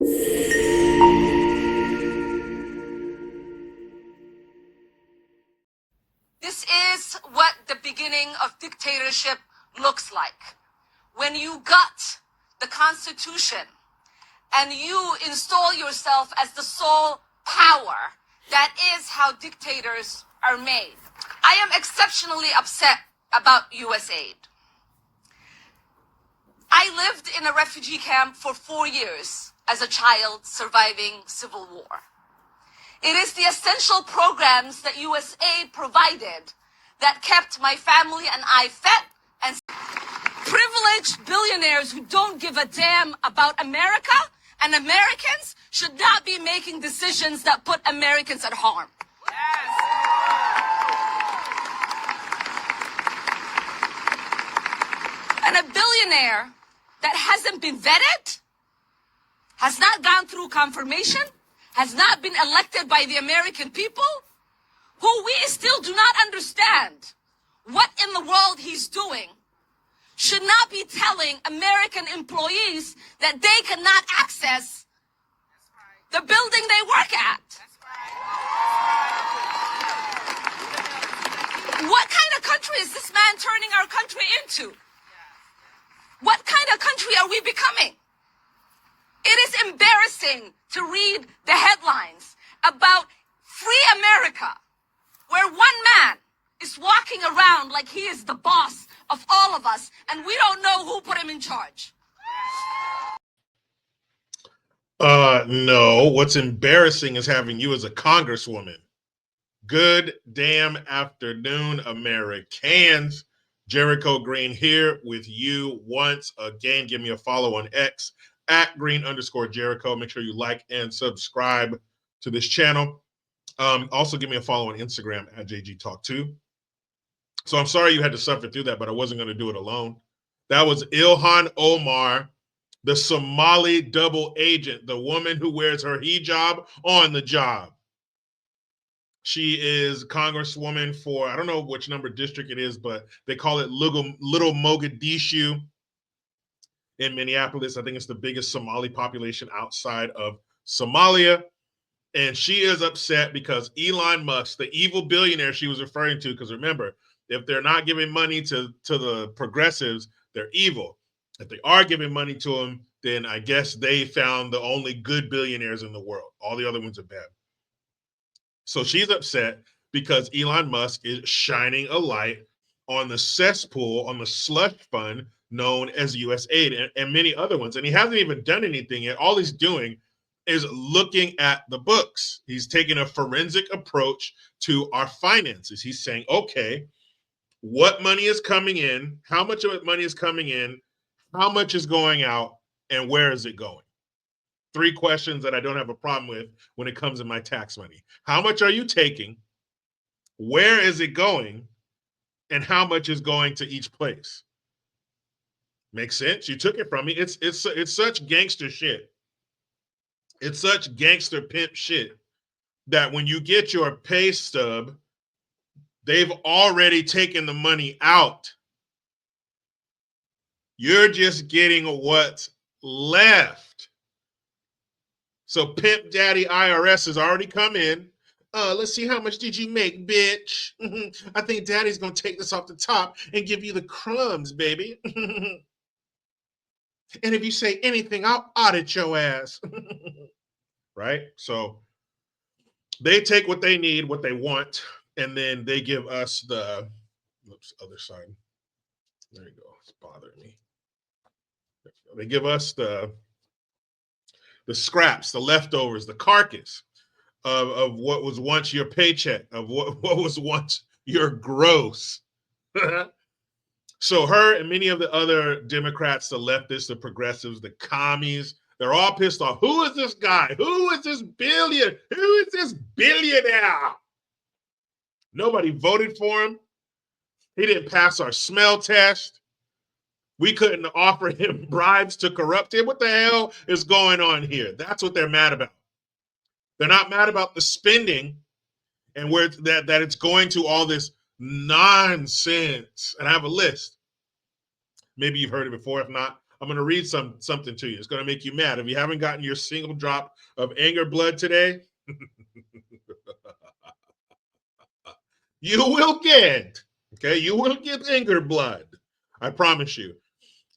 This is what the beginning of dictatorship looks like. When you gut the Constitution and you install yourself as the sole power, that is how dictators are made. I am exceptionally upset about Usaid. I lived in a refugee camp for 4 years as a child surviving civil war. It is the essential programs that Usaid provided that kept my family and I fed, and privileged billionaires who don't give a damn about America and Americans should not be making decisions that put Americans at harm. And a billionaire that hasn't been vetted, has not gone through confirmation, has not been elected by the American people, who we still do not understand what in the world he's doing, should not be telling American employees that they cannot access the building they work at. What kind of country is this man turning our country into? What kind of country are we becoming? It is embarrassing to read the headlines about free America, where one man is walking around like he is the boss of all of us, and we don't know who put him in charge. No. What's embarrassing is having you as a congresswoman. Good damn afternoon, Americans. Jericho Green here with you once again. Give me a follow on X at @green_Jericho. Make sure you like and subscribe to this channel. Also, give me a follow on Instagram at JGTalk2. So I'm sorry you had to suffer through that, but I wasn't going to do it alone. That was Ilhan Omar, the Somali double agent, the woman who wears her hijab on the job. She is Congresswoman for, I don't know which number district it is, but they call it Little Mogadishu in Minneapolis. I think it's the biggest Somali population outside of Somalia. And she is upset because Elon Musk, the evil billionaire she was referring to, because remember, if they're not giving money to the progressives, they're evil. If they are giving money to them, then I guess they found the only good billionaires in the world. All the other ones are bad. So she's upset because Elon Musk is shining a light on the cesspool, on the slush fund known as Usaid and many other ones. And he hasn't even done anything yet. All he's doing is looking at the books. He's taking a forensic approach to our finances. He's saying, okay, what money is coming in? How much of it money is coming in? How much is going out? And where is it going? 3 questions that I don't have a problem with when it comes to my tax money. How much are you taking? Where is it going? And how much is going to each place? Makes sense? You took it from me. It's such gangster shit. It's such gangster pimp shit that when you get your pay stub, they've already taken the money out. You're just getting what's left. So Pimp Daddy IRS has already come in. Let's see, how much did you make, bitch? I think Daddy's going to take this off the top and give you the crumbs, baby. And if you say anything, I'll audit your ass. Right? So they take what they need, what they want, and then they give us the other side. There you go. It's bothering me. They give us the scraps, the leftovers, the carcass of what was once your paycheck, of what was once your gross. So her and many of the other Democrats, the leftists, the progressives, the commies, they're all pissed off. Who is this guy? Who is this billionaire? Who is this billionaire? Nobody voted for him. He didn't pass our smell test. We couldn't offer him bribes to corrupt him. What the hell is going on here? That's what they're mad about. They're not mad about the spending and where that it's going to all this nonsense. And I have a list. Maybe you've heard it before. If not, I'm going to read something to you. It's going to make you mad. If you haven't gotten your single drop of anger blood today, you will get, okay, you will get anger blood. I promise you.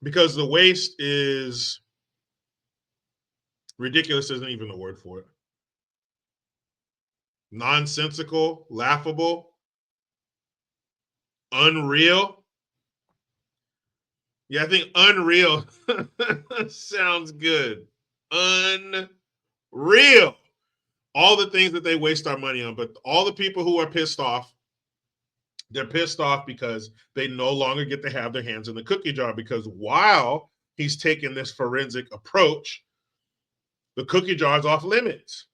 Because the waste is ridiculous, isn't even the word for it. Nonsensical, laughable, unreal. Yeah, I think unreal sounds good. Unreal. All the things that they waste our money on, but all the people who are pissed off, they're pissed off because they no longer get to have their hands in the cookie jar, because while he's taking this forensic approach, the cookie jar is off limits.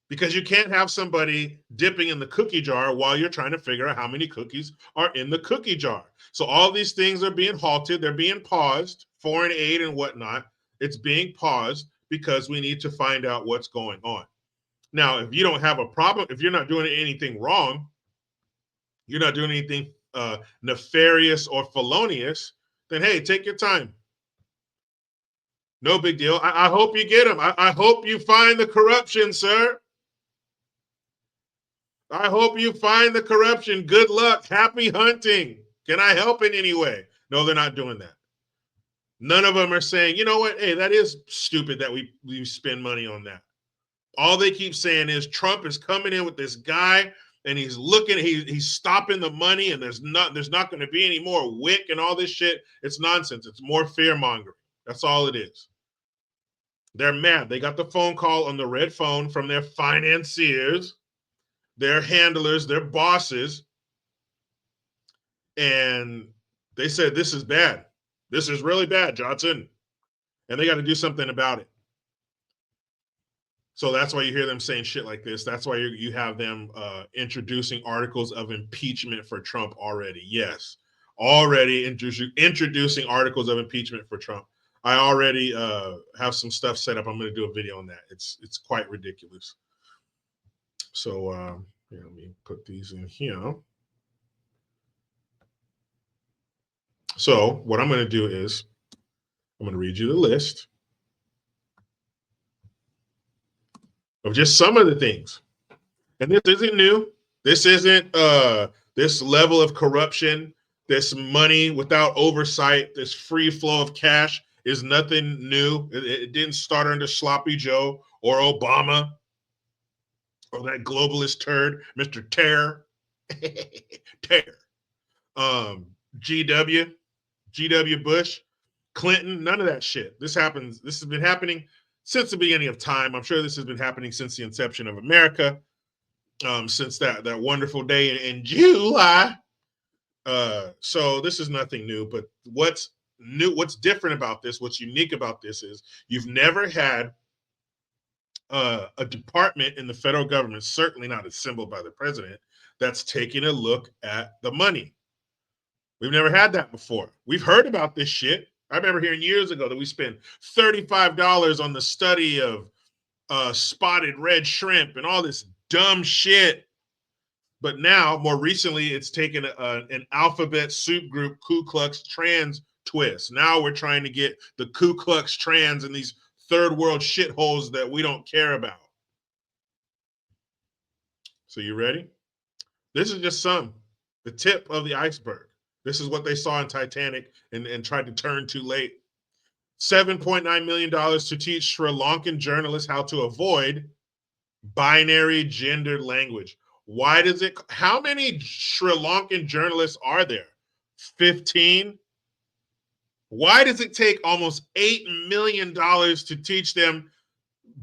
Because you can't have somebody dipping in the cookie jar while you're trying to figure out how many cookies are in the cookie jar. So all these things are being halted. They're being paused, foreign aid and whatnot. It's being paused because we need to find out what's going on. Now, if you don't have a problem, if you're not doing anything wrong, you're not doing anything nefarious or felonious, then hey, take your time. No big deal. I hope you get them. I hope you find the corruption, sir. I hope you find the corruption. Good luck. Happy hunting. Can I help in any way? No, they're not doing that. None of them are saying, you know what? Hey, that is stupid that we spend money on that. All they keep saying is Trump is coming in with this guy and he's looking, he's stopping the money, and there's not going to be any more WIC and all this shit. It's nonsense. It's more fear mongering. That's all it is. They're mad. They got the phone call on the red phone from their financiers, their handlers, their bosses, and they said, this is bad. This is really bad, Johnson. And they got to do something about it. So that's why you hear them saying shit like this. That's why you have them introducing articles of impeachment for Trump already. Yes, already introducing articles of impeachment for Trump. I already have some stuff set up. I'm going to do a video on that. It's quite ridiculous. So here, let me put these in here. So what I'm going to do is I'm going to read you the list of just some of the things. And this isn't new. This isn't this level of corruption, this money without oversight, this free flow of cash is nothing new. It didn't start under Sloppy Joe or Obama or that globalist turd, Mr. Terror. Terror. GW Bush, Clinton, none of that shit. This happens. This has been happening since the beginning of time. I'm sure this has been happening since the inception of America. Since that wonderful day in July. So this is nothing new, but what's different about this, what's unique about this is you've never had a department in the federal government, certainly not assembled by the president, that's taking a look at the money. We've never had that before. We've heard about this shit. I remember hearing years ago that we spent $35 on the study of spotted red shrimp and all this dumb shit. But now, more recently, it's taken an alphabet soup group, Ku Klux Trans twist. Now we're trying to get the Ku Klux Trans in these third world shitholes that we don't care about. So you ready? This is just the tip of the iceberg. This is what they saw in Titanic and tried to turn too late. $7.9 million to teach Sri Lankan journalists how to avoid binary gendered language. How many Sri Lankan journalists are there? 15? Why does it take almost $8 million to teach them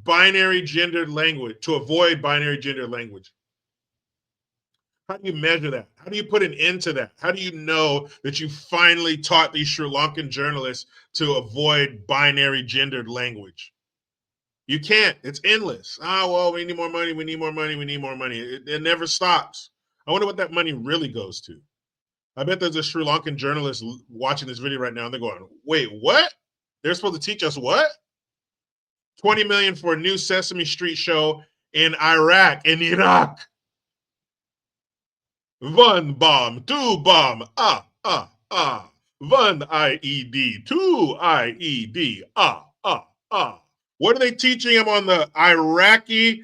binary gendered language, to avoid binary gendered language? How do you measure that? How do you put an end to that? How do you know that you finally taught these Sri Lankan journalists to avoid binary gendered language? You can't. It's endless. Well, we need more money. We need more money. We need more money. It never stops. I wonder what that money really goes to. I bet there's a Sri Lankan journalist watching this video right now, and they're going, wait, what? They're supposed to teach us what? 20 million for a new Sesame Street show in Iraq and Iraq. One bomb, two bomb, One IED, two IED. What are they teaching him on the Iraqi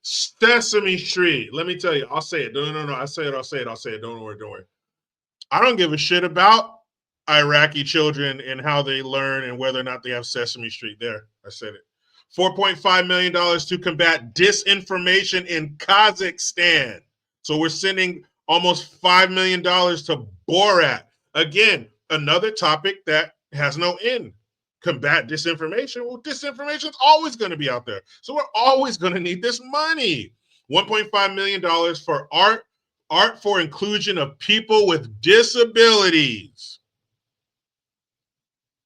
Sesame Street? Let me tell you. I'll say it. No. I'll say it. Don't worry. I don't give a shit about Iraqi children and how they learn and whether or not they have Sesame Street. There, I said it. $4.5 million to combat disinformation in Kazakhstan. So we're sending almost $5 million to Borat. Again, another topic that has no end. Combat disinformation. Well, disinformation is always going to be out there. So we're always going to need this money. $1.5 million for art for inclusion of people with disabilities.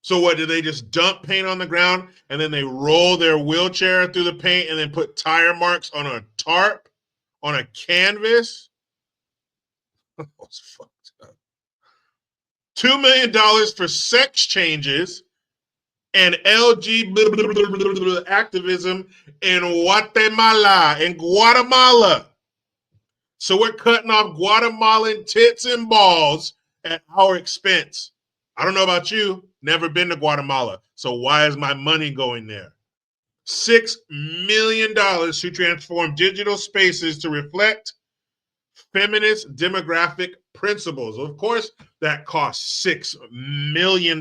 So what, do they just dump paint on the ground and then they roll their wheelchair through the paint and then put tire marks on a tarp, on a canvas? That's fucked up. $2 million for sex changes and LGBT activism in Guatemala. So we're cutting off Guatemalan tits and balls at our expense. I don't know about you, never been to Guatemala. So why is my money going there? $6 million to transform digital spaces to reflect feminist demographic principles. Of course, that costs $6 million.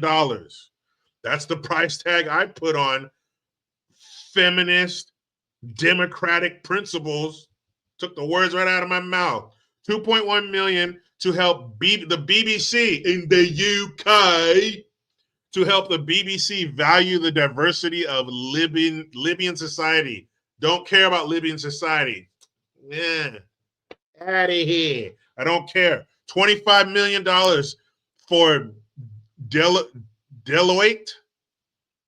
That's the price tag I put on feminist democratic principles. Took the words right out of my mouth. 2.1 million to help the BBC in the UK, to help the BBC value the diversity of Libyan society. Don't care about Libyan society. Yeah, out of here. I don't care. $25 million for Deloitte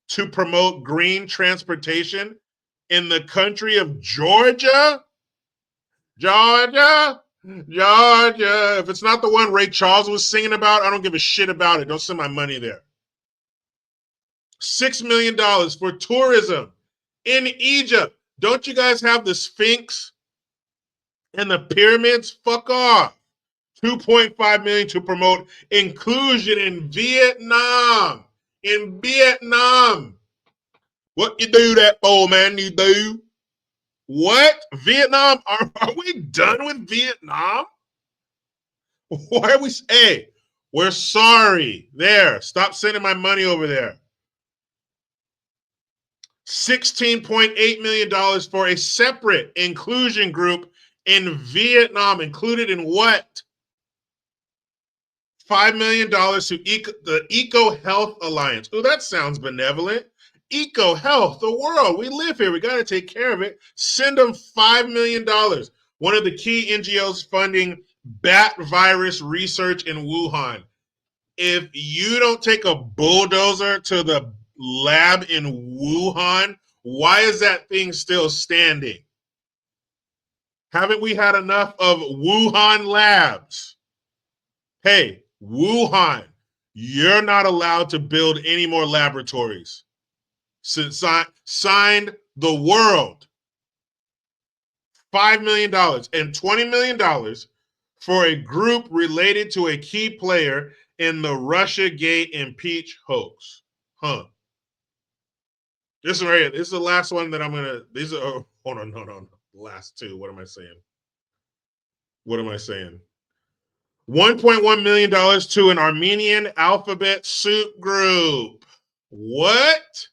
to promote green transportation in the country of Georgia. Georgia. If it's not the one Ray Charles was singing about, I don't give a shit about it. Don't send my money there. $6 million for tourism in Egypt. Don't you guys have the Sphinx and the pyramids? Fuck off. 2.5 million to promote inclusion in Vietnam. What you do that for, man? You do? What? Vietnam? Are we done with Vietnam? Why are we? Hey, we're sorry. There. Stop sending my money over there. $16.8 million for a separate inclusion group in Vietnam. Included in what? $5 million to the Eco Health Alliance. Oh, that sounds benevolent. Eco Health, the world. We live here. We got to take care of it. Send them $5 million. One of the key NGOs funding bat virus research in Wuhan. If you don't take a bulldozer to the lab in Wuhan, why is that thing still standing? Haven't we had enough of Wuhan labs? Hey, Wuhan, you're not allowed to build any more laboratories. Signed the world. $5 million and $20 million for a group related to a key player in the Russiagate impeach hoax. Huh. This is the last one that I'm going to, these are, oh, hold on, no. Last two. What am I saying? $1.1 million to an Armenian alphabet soup group. What?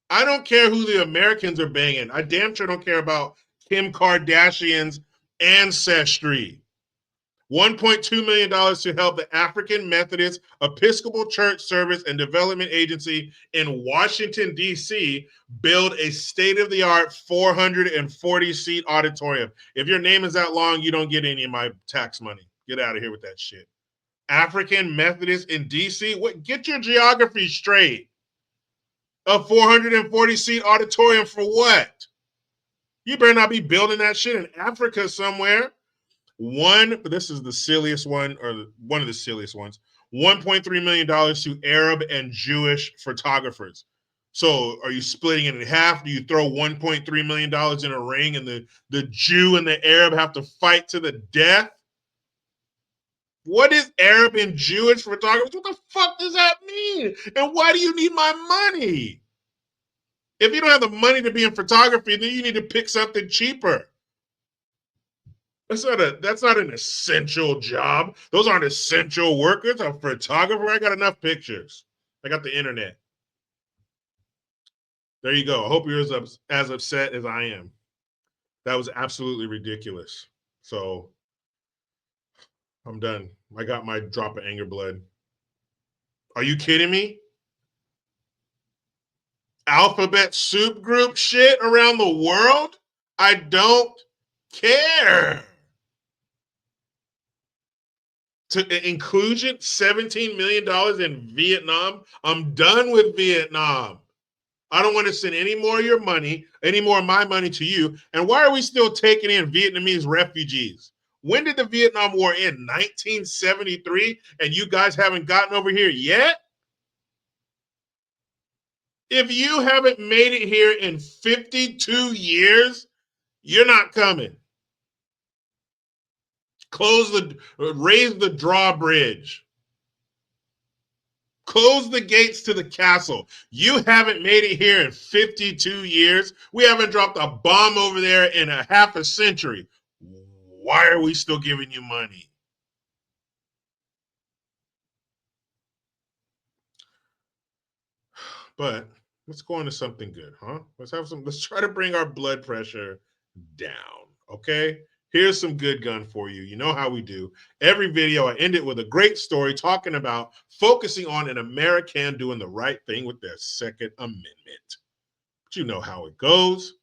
I don't care who the Americans are banging. I damn sure don't care about Kim Kardashian's ancestry. $1.2 million to help the African Methodist Episcopal Church Service and Development Agency in Washington, D.C. build a state-of-the-art 440-seat auditorium. If your name is that long, you don't get any of my tax money. Get out of here with that shit. African Methodist in D.C.? What? Get your geography straight. A 440-seat auditorium for what? You better not be building that shit in Africa somewhere. This is the silliest one, or one of the silliest ones. $1.3 million to Arab and Jewish photographers. So are you splitting it in half? Do you throw $1.3 million in a ring and the Jew and the Arab have to fight to the death? What is Arab and Jewish photographers? What the fuck does that mean? And why do you need my money? If you don't have the money to be in photography, then you need to pick something cheaper. That's not an essential job. Those aren't essential workers. A photographer, I got enough pictures. I got the internet. There you go. I hope you're as upset as I am. That was absolutely ridiculous. So I'm done. I got my drop of anger blood. Are you kidding me? Alphabet soup group shit around the world? I don't care. To inclusion, $17 million in Vietnam. I'm done with Vietnam. I don't want to send any more of your money, any more of my money to you. And why are we still taking in Vietnamese refugees? When did the Vietnam War end? 1973? And you guys haven't gotten over here yet? If you haven't made it here in 52 years, you're not coming. Raise the drawbridge. Close the gates to the castle. You haven't made it here in 52 years. We haven't dropped a bomb over there in a half a century. Why are we still giving you money? But let's go on to something good, huh? Let's try to bring our blood pressure down, okay? Here's some good gun for you. You know how we do. Every video, I end it with a great story talking about focusing on an American doing the right thing with their Second Amendment. But you know how it goes.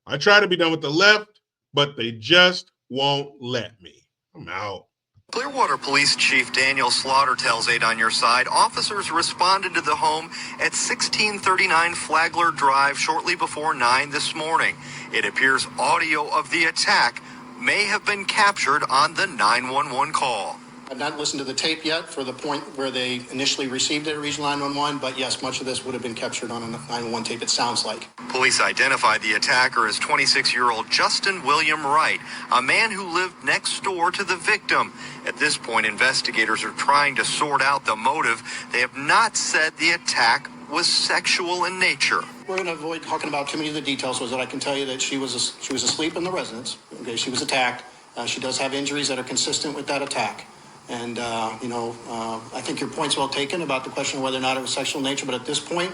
I try to be done with the left, but they just won't let me. I'm out. Clearwater Police Chief Daniel Slaughter tells 8 on Your Side officers responded to the home at 1639 Flagler Drive shortly before 9 this morning. It appears audio of the attack may have been captured on the 911 call. I've not listened to the tape yet for the point where they initially received it at Regional 911, but yes, much of this would have been captured on a 911 tape, it sounds like. Police identified the attacker as 26-year-old Justin William Wright, a man who lived next door to the victim. At this point, investigators are trying to sort out the motive. They have not said the attack was sexual in nature. We're going to avoid talking about too many of the details, so that I can tell you that she was asleep in the residence. Okay, she was attacked. She does have injuries that are consistent with that attack. And, I think your point's well taken about the question of whether or not it was sexual in nature, but at this point,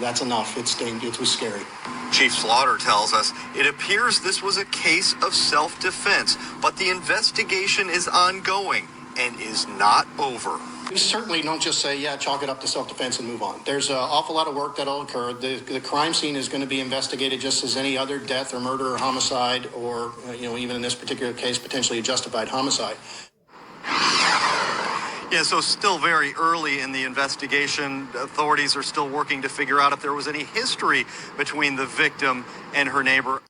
that's enough. It was scary. Chief Slaughter tells us it appears this was a case of self-defense, but the investigation is ongoing and is not over. We certainly don't just say, yeah, chalk it up to self-defense and move on. There's an awful lot of work that'll occur. The crime scene is going to be investigated just as any other death or murder or homicide or, even in this particular case, potentially a justified homicide. Yeah, so still very early in the investigation. Authorities are still working to figure out if there was any history between the victim and her neighbor.